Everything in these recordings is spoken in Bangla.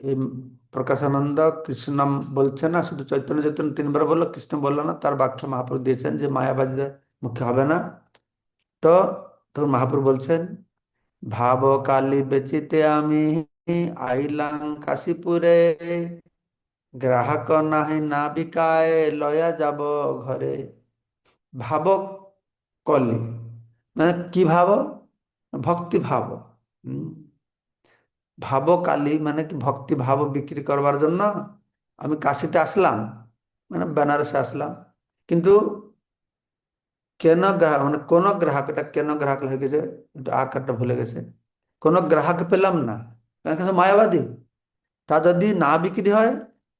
এই প্রকাশানন্দ কৃষ্ণ নাম বলছে না, শুধু চৈতন্য চৈতন্য তিনবার বললো, কৃষ্ণ বললো না। তার ব্যাখ্যা মহাপ্রভু দিয়েছেন যে মায়াবাদীদের মুখে হবে না। তো তখন মহাপ্রভু বলছেন, ভাব কালী বেচিতে আমি আইলাম কাশীপুরে, গ্রাহক নাহি না বিকায় লয়া যাব ঘরে। ভাবক কলি মানে কি ভাব? ভক্তি ভাব। হুম। ভাব কালী মানে কি? ভক্তি ভাব বিক্রি করবার জন্য আমি কাশিতে আসলাম, মানে বেনারসে আসলাম। কিন্তু কেন গ্রাহক মানে কোন গ্রাহক, এটা কেন গ্রাহক হয়ে গেছে, একটু আকারটা ভুলে গেছে। কোন গ্রাহক পেলাম না, কারণ সে মায়াবাদী। তা যদি না বিক্রি হয়,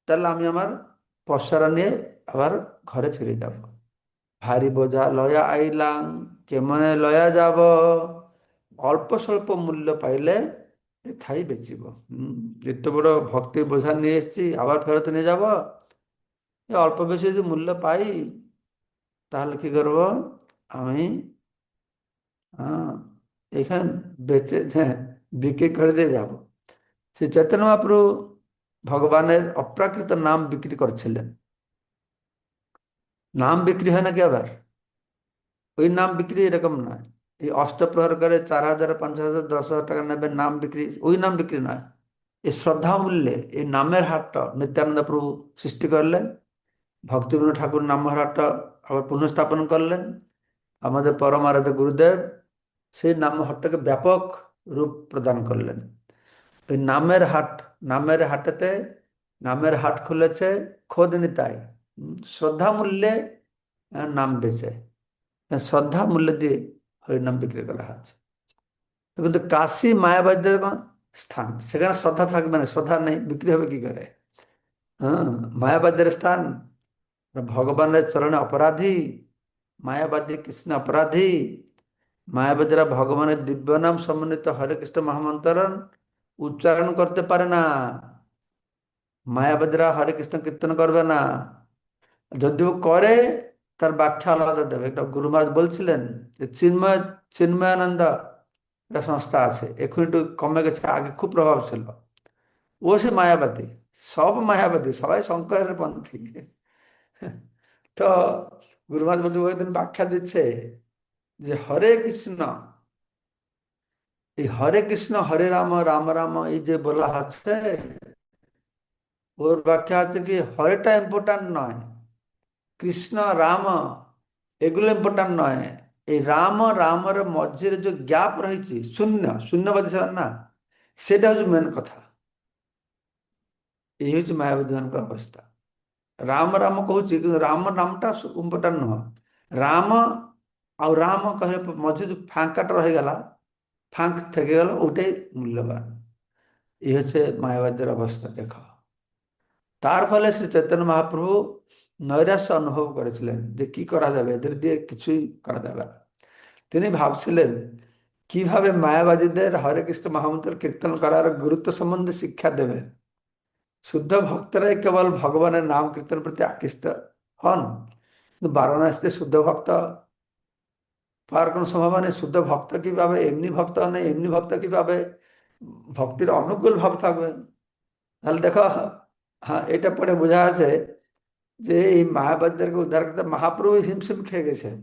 তাহলে আমি আমার পশ্চারা নিয়ে আবার ঘরে ফিরে যাব। ভারী বোঝা লয়া আইলাম, কেমনে লয়া যাব, অল্প স্বল্প মূল্য পাইলে এথাই বেচিব। হম। এত বড় ভক্তির বোঝা নিয়ে এসেছি, আবার ফেরত নিয়ে যাব। এ অল্প বেশি যদি মূল্য পাই, তাহলে কি করব আমি? হ্যাঁ, এখান বেচে, হ্যাঁ, বিক্রি করে দিয়ে যাব। শ্রী চৈতন্য মহাপ্রভু ভগবানের অপ্রাকৃত নাম বিক্রি করছিলেন। নাম বিক্রি হয় নাকি আবার? ওই নাম বিক্রি এরকম নয়। এই অষ্টপ্রহর করে 4,000 5,000 10,000 টাকা নেবে নাম বিক্রি, ওই নাম বিক্রি নয়। এই শ্রদ্ধা মূল্যে এই নামের হাটটা নিত্যানন্দ প্রভু সৃষ্টি করলেন। ভক্তিবিনোদ ঠাকুর নামের হাটটা আবার পুনঃস্থাপন করলেন আমাদের পরম আরাধ্য গুরুদেব। সেই নাম হাটটাকে ব্যাপক রূপ প্রদান করলেন। ওই নামের হাট, নামের হাটেতে নামের হাট খুলেছে খোদ নিতাই। শ্রদ্ধা মূল্যে নাম বেচে, শ্রদ্ধা মূল্য দিয়ে হরিনাম বিক্রি করা হচ্ছে। কিন্তু কাশী মায়াবাদীদের স্থান, সেখানে শ্রদ্ধা থাকবে না, শ্রদ্ধা নেই, বিক্রি হবে কি করে? হ্যাঁ, মায়াবাদীর স্থান। ভগবানের চরণে অপরাধী মায়াবাদী, কৃষ্ণ অপরাধী। মায়াবাদীরা ভগবানের দিব্য নাম সমন্বিত হরে কৃষ্ণ মহামন্ত্র উচ্চারণ করতে পারে না। মায়াবাদীরা হরে কৃষ্ণ কীর্তন করবে না। যদিও করে, তার ব্যাখ্যা আলাদা দেবে। একটা গুরু মহারাজ বলছিলেন যে চিন্ময়ানন্দ একটা সংস্থা আছে, এখন একটু কমে গেছে, আগে খুব প্রভাব ছিল। ও সে মায়াবাদী, সব মায়াবাদী, সবাই শঙ্করের পন্থী। তো গুরু মহারাজ বলছে, ওই দিন ব্যাখ্যা দিচ্ছে যে হরে কৃষ্ণ, এই হরে কৃষ্ণ হরে রাম রাম রাম এই যে বলা হচ্ছে, ওর ব্যাখ্যা হচ্ছে কি হরেটা ইম্পর্টেন্ট নয়, কৃষ্ণ রাম এগুলো ইম্পর্টেন্ট নয়। এই রাম রামর মধ্যে যে গ্যাপ রয়েছে, শূন্য শূন্যবাদী সেবা না, সেটা হচ্ছে মেন কথা। এই হচ্ছে মায়াবাদী ମାନଙ୍କର অবস্থা। রাম রাମ କହୁଛି କିନ୍ତୁ ରାମ ନାମଟା ଇମ୍ପୋର୍ଟାଣ୍ଟ ନୁହଁ। ରାମ ଆଉ ରାମ କହିଲେ ମଝିରେ ଯୋଉ ফাঁকাটা ରହିଗଲା, ফাঁক থেকে গেল, ওটাই মূল্যবান। এই হচ্ছে মায়াবাদীর অবস্থা, দেখো। তার ফলে শ্রী চৈতন্য মহাপ্রভু নৈরাশ্য অনুভব করেছিলেন যে কি করা যাবে, এদের দিয়ে কিছুই করা যাবে না। তিনি ভাবছিলেন কিভাবে মায়াবাদীদের হরে কৃষ্ণ মহামন্ত্র কীর্তন করার গুরুত্ব সম্বন্ধে শিক্ষা দেবেন। শুদ্ধ ভক্তরাই কেবল ভগবানের নাম কীর্তন প্রতি আকৃষ্ট হন, কিন্তু বারাণসীতে শুদ্ধ ভক্ত পাওয়ার কোনো সম্ভাবনা নেই। শুদ্ধ ভক্ত কিভাবে, এমনি ভক্ত নেই, এমনি ভক্ত কিভাবে ভক্তির অনুকূল ভাব থাকবে? তাহলে দেখো, হ্যাঁ, এটা পড়ে বোঝা আছে যে এই মায়াবাদীদেরকে উদ্ধার করতে মহাপ্রভু হিমশিম খেয়ে গেছেন।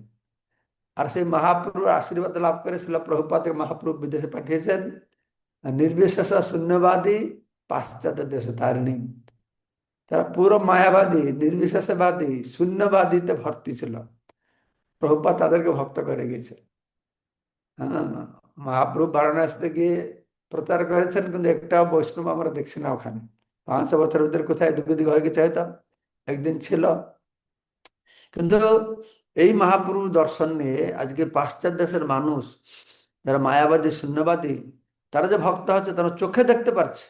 আর সেই মহাপ্রভুর আশীর্বাদ লাভ করে ছিল প্রভুপাদকে মহাপ্রভু বিদেশে পাঠিয়েছেন। নির্বিশেষ শূন্যবাদী পাশ্চাত্য দেশ তারিণী। তারা পুরো মায়াবাদী, নির্বিশেষবাদী, শূন্যবাদীতে ভর্তি ছিল। প্রভুপাদ তাদেরকে ভক্ত করে গেছে। হ্যাঁ, মহাপ্রভু বারাণসীতে গিয়ে প্রচার করেছেন, কিন্তু একটা বৈষ্ণব আমরা দেখছি না ওখানে। 500 বছরের ভিতরে কোথায় দুঃখ দিক হয়ে গেছে হয়তো, একদিন ছিল। কিন্তু এই মহাপ্রভু দর্শন নিয়ে আজকে পাশ্চাত্য দেশের মানুষ যারা মায়াবাদী শূন্যবাদী, তারা যে ভক্ত হচ্ছে তারা চোখে দেখতে পারছে।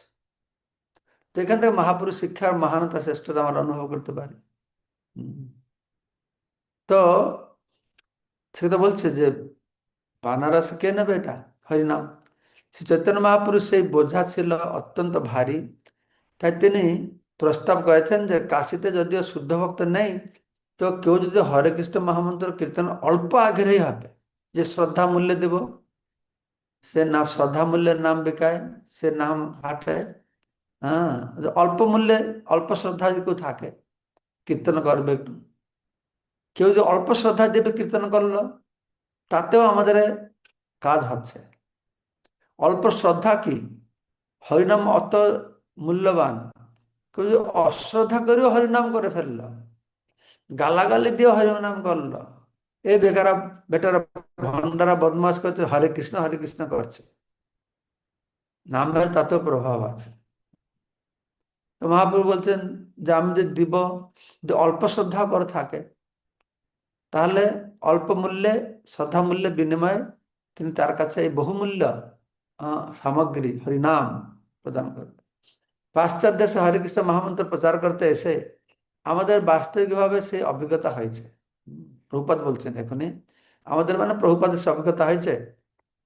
তো এখান থেকে মহাপুরুষ শিক্ষার মহানতা শ্রেষ্ঠতা আমরা অনুভব করতে পারি। হুম। তো সে তো বলছে যে বানারস কে নেবে এটা হরিনাম। শ্রী চৈতন্য মহাপুরুষ সেই বোঝা ছিল অত্যন্ত ভারী। তাই তিনি প্রস্তাব করেছেন যে কাশীতে যদিও শুদ্ধ ভক্ত নেই, তো কেউ যদি হরে কৃষ্ণ মহামন্ত্র কীর্তন অল্প আগ্রহী হবে, যে শ্রদ্ধা মূল্য দেব, সে না শ্রদ্ধা মূল্যের নাম বিকায়, সে নাম হাটে হ্যাঁ, যে অল্প মূল্যে অল্প শ্রদ্ধা যদি কেউ থাকে, কীর্তন করবে একটু, কেউ যে অল্প শ্রদ্ধা দেবে কীর্তন করলো, তাতেও আমাদের কাজ হচ্ছে। অল্প শ্রদ্ধা কি, হরিনাম অত মূল্যবান, কেউ যদি অশ্রদ্ধা করেও হরিনাম করে ফেললো, গালাগালি দিয়ে হরিনাম করলো, এই বেকারা বেটারা ভণ্ডারা বদমাশ করছে, হরে কৃষ্ণ করছে, নামের তাতেও প্রভাব আছে। তো মহাপ্রভু বলছেন যে আমি যে দিব, যদি অল্প শ্রদ্ধা করে থাকে, তাহলে অল্প মূল্যে, শ্রদ্ধা মূল্যে বিনিময়ে তিনি তার কাছে এই বহুমূল্য সামগ্রী হরিনাম প্রদান করবেন। পাশ্চাত্য দেশে হরে কৃষ্ণ মহামন্ত্র প্রচার করতে এসে আমাদের বাস্তবিকভাবে সেই অভিজ্ঞতা হয়েছে। প্রভুপাদ বলছেন এখনই, আমাদের মানে প্রভুপাদের সে অভিজ্ঞতা হয়েছে।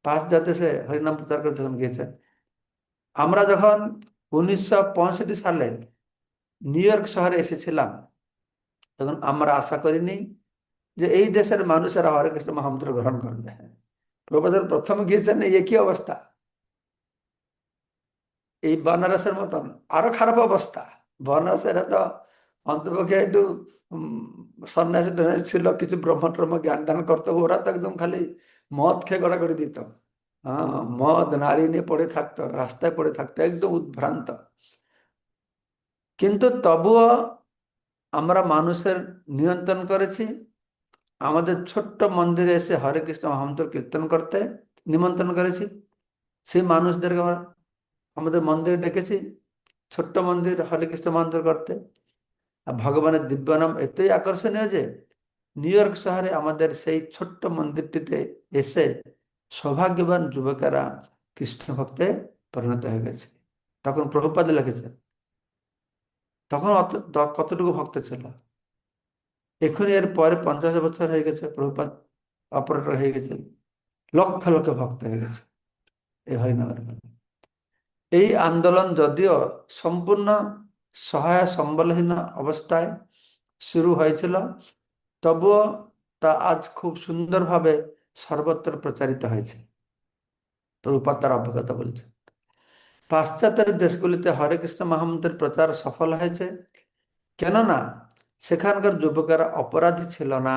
পাশ্চাত্য দেশে হরিনাম প্রচার করতে যখন গিয়েছেন, আমরা যখন 1965 সালে নিউ ইয়র্ক শহরে এসেছিলাম, তখন আমরা আশা করিনি যে এই দেশের মানুষেরা হরে কৃষ্ণ মহামন্ত্র গ্রহণ করবে। প্রভুপাদ প্রথম গিয়েছেন, এই একই অবস্থা, এই বেনারসের মতন আরো খারাপ অবস্থা। বেনারসের তো অন্তপক্ষে একটু সন্ন্যাসী টন্যাসী ছিল, কিছু ব্রহ্ম ট্রহ্ম জ্ঞান টান করতো, ওরা তো একদম খালি মদ খেয়ে গড়াগড়ি দিত। হ্যাঁ, মদ নারী নিয়ে পড়ে থাকতো, রাস্তায় পড়ে থাকতো, একদম উদ্ভ্রান্ত। কিন্তু তবুও আমরা মানুষের নিয়ন্ত্রণ করেছি, আমাদের ছোট্ট মন্দিরে এসে হরে কৃষ্ণ মহামন্ত্র কীর্তন করতে নিমন্ত্রণ করেছি। সেই মানুষদেরকে আমরা আমাদের মন্দিরে ডেকেছি, ছোট্ট মন্দির হরে কৃষ্ণ মন্ত্র করতে। আর ভগবানের দিব্য নাম এতই আকর্ষণীয় যে নিউ ইয়র্ক শহরে আমাদের সেই ছোট্ট মন্দিরটিতে এসে সৌভাগ্যবান যুবকেরা কৃষ্ণ ভক্তে পরিণত হয়ে গেছে। তখন প্রভুপাদ লিখেছেন, তখন কতটুকু ভক্ত ছিল, এখনই এর পরে 50 বছর হয়ে গেছে, প্রভুপাদ অপারেটর হয়ে গেছে, লক্ষ লক্ষ ভক্ত হয়ে গেছে এই হরিনামের ফলে। এই আন্দোলন যদিও সম্পূর্ণ সহায় সম্বলহীন অবস্থায় শুরু হয়েছিল, তবুও তা আজ খুব সুন্দরভাবে সর্বত্র প্রচারিত হয়েছে। প্রভুপাদ তার অভিজ্ঞতা বলছে, পাশ্চাত্যের দেশগুলিতে হরে কৃষ্ণ মহামন্ত্রের প্রচার সফল হয়েছে, কেননা সেখানকার যুবকেরা অপরাধী ছিল না।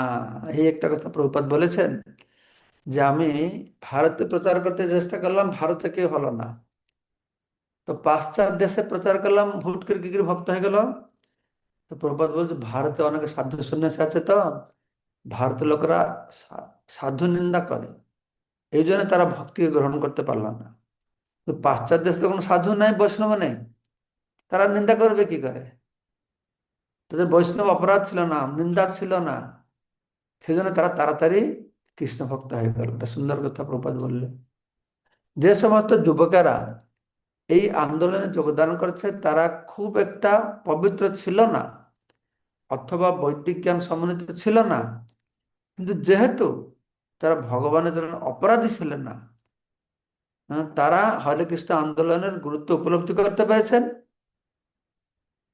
এই একটা কথা প্রভুপাদ বলেছেন, যে আমি ভারতে প্রচার করতে চেষ্টা করলাম, ভারতে কেউ হলো না, তো পাশ্চাত্য দেশে প্রচার করলাম, হুট করে কি করে ভক্ত হয়ে গেল। তো প্রভুপাদ বলছে, ভারতে অনেক সাধু সন্ন্যাসী আছে, তো ভারতের লোকেরা সাধু নিন্দা করে, এই জন্য তারা ভক্তিকে গ্রহণ করতে পারল না। তো পাশ্চাত্য দেশে কোনো সাধু নাই, বৈষ্ণব নেই, তারা নিন্দা করবে কি করে? তাদের বৈষ্ণব অপরাধ ছিল না, নিন্দা ছিল না, সেই জন্য তারা তাড়াতাড়ি কৃষ্ণ ভক্ত হয়ে গেল। এটা সুন্দর কথা প্রভুপাদ বললেন। যে সমস্ত যুবকেরা এই আন্দোলনে যোগদান করেছে, তারা খুব একটা পবিত্র ছিল না, অথবা বৈদিক জ্ঞান সমন্বিত ছিল না, কিন্তু যেহেতু তারা ভগবানের জন্য অপরাধী ছিলেন না, তারা হরে কৃষ্ণ আন্দোলনের গুরুত্ব উপলব্ধি করতে পেরেছেন।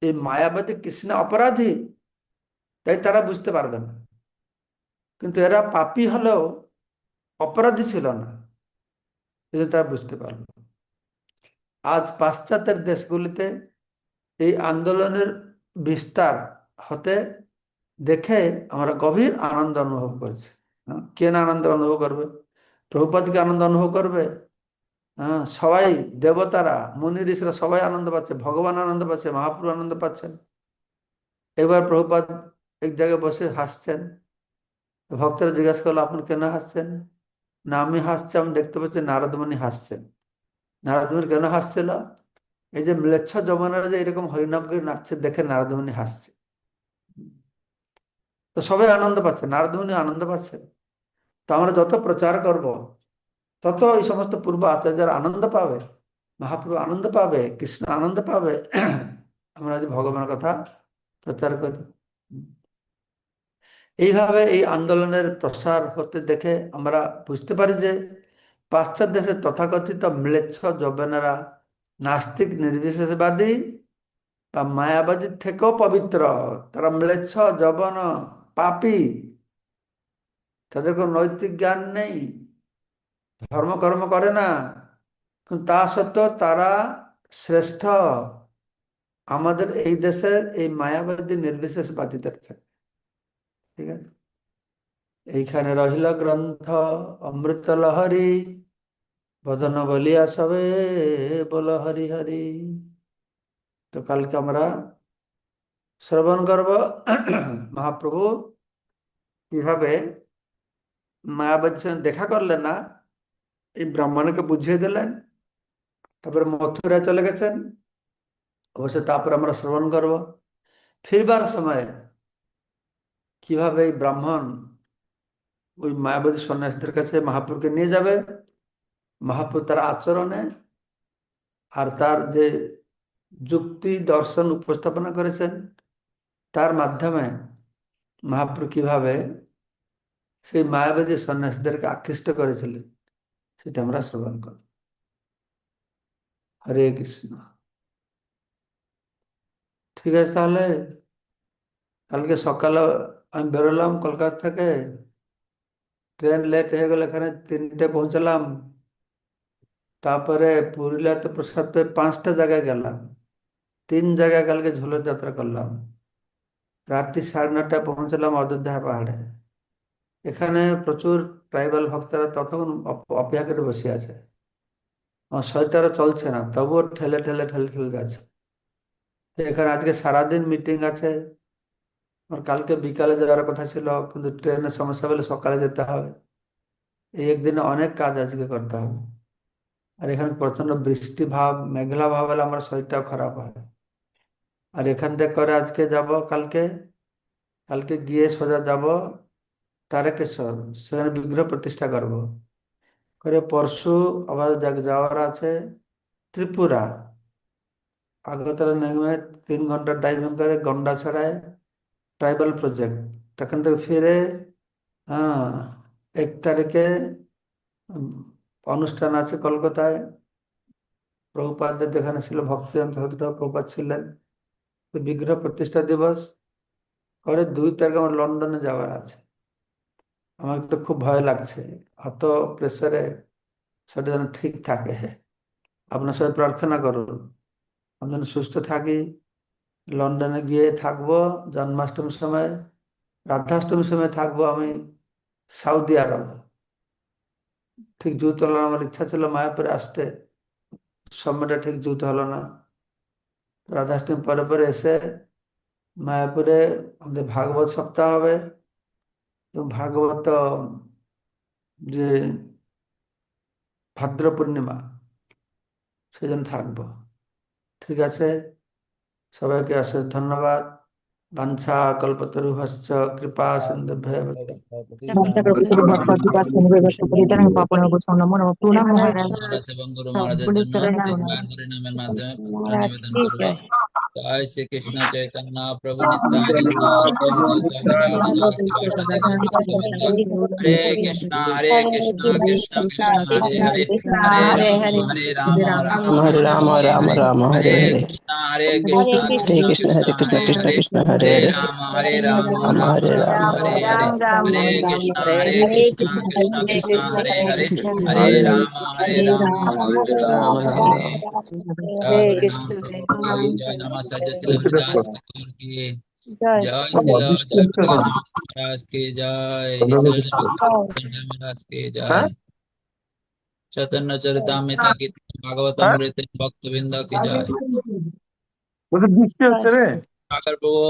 এই মায়াবাদী কৃষ্ণ অপরাধী, তাই তারা বুঝতে পারবে না, কিন্তু এরা পাপী হলেও অপরাধী ছিল না, কিন্তু তারা বুঝতে পারল। আজ পাশ্চাত্যের দেশগুলিতে এই আন্দোলনের বিস্তার হতে দেখে আমরা গভীর আনন্দ অনুভব করছি। কে না আনন্দ অনুভব করবে? প্রভুপাদকে আনন্দ অনুভব করবে। হ্যাঁ, সবাই, দেবতারা, মুনি ঋষিরা সবাই আনন্দ পাচ্ছে, ভগবান আনন্দ পাচ্ছে, মহাপ্রভু আনন্দ পাচ্ছেন। এবার প্রভুপাদ এক জায়গায় বসে হাসছেন, তো ভক্তরা জিজ্ঞাসা করলো, আপনি কেন হাসছেন? না, আমি হাসছি, আমি দেখতে পাচ্ছি নারদমণি হাসছেন। নারদমণি কেন হাসছিল? এই যে ম্লেচ্ছ যমনারা যে এরকম হরিনাম করে নাচছে দেখে নারদমণি হাসছে। তো সবাই আনন্দ পাচ্ছে, নারদমণি আনন্দ পাচ্ছে। তো আমরা যত প্রচার করব, তত এই সমস্ত পূর্ব আচার্যরা আনন্দ পাবে, মহাপ্রভু আনন্দ পাবে, কৃষ্ণ আনন্দ পাবে। আমরা যদি ভগবানের কথা প্রচার করি, এইভাবে এই আন্দোলনের প্রসার হতে দেখে আমরা বুঝতে পারি যে পাশ্চাত্য দেশের তথাকথিত ম্লেচ্ছ যৌবনেরা নাস্তিক, নির্বিশেষবাদী বা মায়াবাদীর থেকেও পবিত্র। তারা ম্লেচ্ছ, যৌবন, পাপী, তাদের কোনো নৈতিক জ্ঞান নেই, ধর্মকর্ম করে না, কিন্তু তা সত্ত্বেও তারা শ্রেষ্ঠ, আমাদের এই দেশের এই মায়াবাদী নির্বিশেষবাদীদের থেকে, ঠিক আছে। এইখানে রহিল গ্রন্থ অমৃত লহরী, ভজন বলিয়া সবে বল হরি হরি। তো কালকে আমরা শ্রবণ করব মহাপ্রভু কিভাবে মায়াবাদীর সঙ্গে দেখা করলেন না, এই ব্রাহ্মণকে বুঝিয়ে দিলেন, তারপরে মথুরা চলে গেছেন। অবশ্য তারপর আমরা শ্রবণ করব ফিরবার সময় কিভাবে এই ব্রাহ্মণ ওই মায়াবাদী সন্ন্যাসীদের কাছে মহাপ্রভুকে নিয়ে যাবে, মহাপ্রভু তার আচরণে আর তার যে যুক্তি দর্শন উপস্থাপনা করেছেন তার মাধ্যমে মহাপ্রভু কিভাবে সেই মায়াবাদী সন্ন্যাসীদেরকে আকৃষ্ট করেছিলেন, সেটা আমরা শ্রবণ করি। হরে কৃষ্ণ। ঠিক আছে, তাহলে কালকে সকালে আমি বেরোলাম কলকাতা থেকে, ট্রেন লেট হয়ে গেল, এখানে 3টে পৌঁছলাম। তারপরে পুরুলিয়াতে প্রসাদ পেয়ে 5টা জায়গায় গেলাম, 3 জায়গায় কালকে ঝোলের যাত্রা করলাম। রাত্রি 9:30টায় পৌঁছলাম অযোধ্যা পাহাড়ে। এখানে প্রচুর ট্রাইবাল ভক্তরা ততক্ষণ অপেক্ষা করে বসে আছে। আমার শরীরটা চলছে না, তবুও ঠেলে ঠেলে ঠেলে ঠেলে যাচ্ছে। এখানে আজকে সারাদিন মিটিং আছে। আমার কালকে বিকালে যাওয়ার কথা ছিল, কিন্তু ট্রেনের সমস্যা বলে সকালে যেতে হবে। এই একদিনে অনেক কাজ আজকে করতে হবে। আর এখানে প্রচন্ড বৃষ্টি ভাব, মেঘলা ভাব হলে আমার শরীরটাও খারাপ হয়। আর এখান থেকে করে আজকে যাব কালকে, কালকে গিয়ে সোজা যাব তারকেশ্বর, সেখানে বিগ্রহ প্রতিষ্ঠা করব। করে পরশু আবার যাওয়ার আছে ত্রিপুরা, আগরতলা নেমে 3 ঘন্টা ড্রাইভিং করে গন্ডাছড়ায় ট্রাইবাল প্রজেক্ট, তখন থেকে ফিরে, হ্যাঁ, 1 তারিখে উম, অনুষ্ঠান আছে কলকাতায়। প্রভুপাদের যেখানে ছিল ভক্তিরাম প্রভুপাদ ছিলেন, তো বিগ্রহ প্রতিষ্ঠা দিবস। পরে 2 তারিখে আমার লন্ডনে যাওয়ার আছে। আমার তো খুব ভয় লাগছে, অত প্রেসারে সেটা যেন ঠিক থাকে। আপনার সবাই প্রার্থনা করুন আমি যেন সুস্থ থাকি। লন্ডনে গিয়ে থাকবো জন্মাষ্টমীর সময়, রাধাষ্টমীর সময় থাকবো আমি সৌদি আরবে। ঠিক জুত হলো না, আমার ইচ্ছা ছিল মায়াপুরে আসতে, সময়টা ঠিক জুত হলো না। রাধাষ্টমী পরে পরে এসে মায়াপুরে আমাদের ভাগবত সপ্তাহ হবে, এবং ভাগবত যে ভাদ্র পূর্ণিমা সেজন্য থাকবো। ঠিক আছে, সবাইকে অশেষ ধন্যবাদ। বাঞ্ছা কল্পতরুভশ্চ কৃপা সিন্ধুভ্যেব প্রণাম মহারাজ। মহারাজ এবং গুরু মহারাজের বলে জন্য চলে না 3 বার হরিনামের মাধ্যমে পবিত্র মহারাজ নিবেদন ঠিক করব। আছে। জয় শ্রী কৃষ্ণ চৈতন্য প্রভু নিত্যানন্দ জয় অদ্বৈত গদাধর শিবাসাদি গৌর ভক্তবৃন্দ। হরে কৃষ্ণ কৃষ্ণ কৃষ্ণ হরে হরে, হরে রাম রাম রাম হরে হরে, হরে কৃষ্ণ কৃষ্ণ কৃষ্ণ হরে হরে, হরে রাম রাম রাম হরে হরে, হরে কৃষ্ণ কৃষ্ণ কৃষ্ণ হরে হরে, হরে রাম রাম হরে হরে। जय हरे हरिनाम कृष्ण प्रभु हरे की राम जय। नमः सज्जन श्री जय हरिदास ठाकुर की जय जय, श्री जय प्रकाश महाराज की जय, श्री महाराज की जय। चैतन्य चरितामृत गीत भागवतामृत भक्त बिंद की जय। বলছে বৃষ্টি जय হচ্ছে রে। ठाकर प्रभु